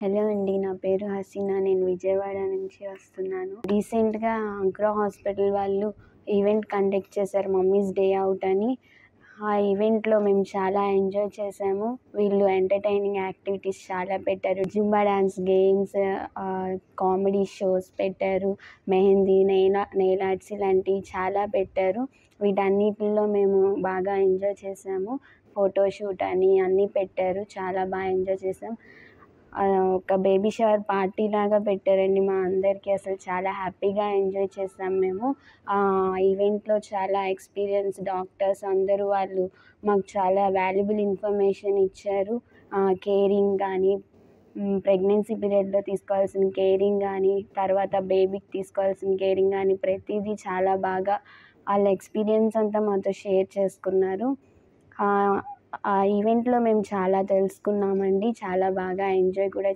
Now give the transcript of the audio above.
Hello అండి. నా పేరు హసీనా. నేను విజయవాడ నుంచి వస్తున్నాను. రీసెంట్‌గా అగ్రా హాస్పిటల్ వాళ్ళు ఈవెంట్ కండక్ట్ చేశారు, మమ్మీస్ డే ఔట్ అని. ఆ ఈవెంట్‌లో మేము చాలా ఎంజాయ్ చేశాము. వీళ్ళు ఎంటర్‌టైనింగ్ యాక్టివిటీస్ చాలా పెట్టారు. Zumba dance, games, comedy shows పెట్టారు. మెహందీ, నెయిల్ ఆర్ట్స్ ఇలాంటివి చాలా పెట్టారు. వీటన్నిటిలో మేము బాగా ఎంజాయ్ చేశాము. ఫోటోషూట్ అని అన్నీ పెట్టారు. చాలా బాగా ఎంజాయ్ చేసాం. ఒక బేబీ షవర్ పార్టీ లాగా పెట్టారండి మా అందరికీ. అసలు చాలా హ్యాపీగా ఎంజాయ్ చేసాం మేము. ఈవెంట్‌లో చాలా ఎక్స్‌పీరియన్స్ డాక్టర్స్ అందరూ వాళ్ళు మాకు చాలా వాల్యుబుల్ ఇన్ఫర్మేషన్ ఇచ్చారు. కేరింగ్ కానీ, ప్రెగ్నెన్సీ పీరియడ్‌లో తీసుకోవాల్సిన కేరింగ్ కానీ, తర్వాత బేబీకి తీసుకోవాల్సిన కేరింగ్ కానీ ప్రతీదీ చాలా బాగా వాళ్ళ ఎక్స్‌పీరియన్స్ అంతా మాతో షేర్ చేసుకున్నారు. ఆ ఈవెంట్‌లో మేము చాలా తెలుసుకున్నామండి. చాలా బాగా ఎంజాయ్ కూడా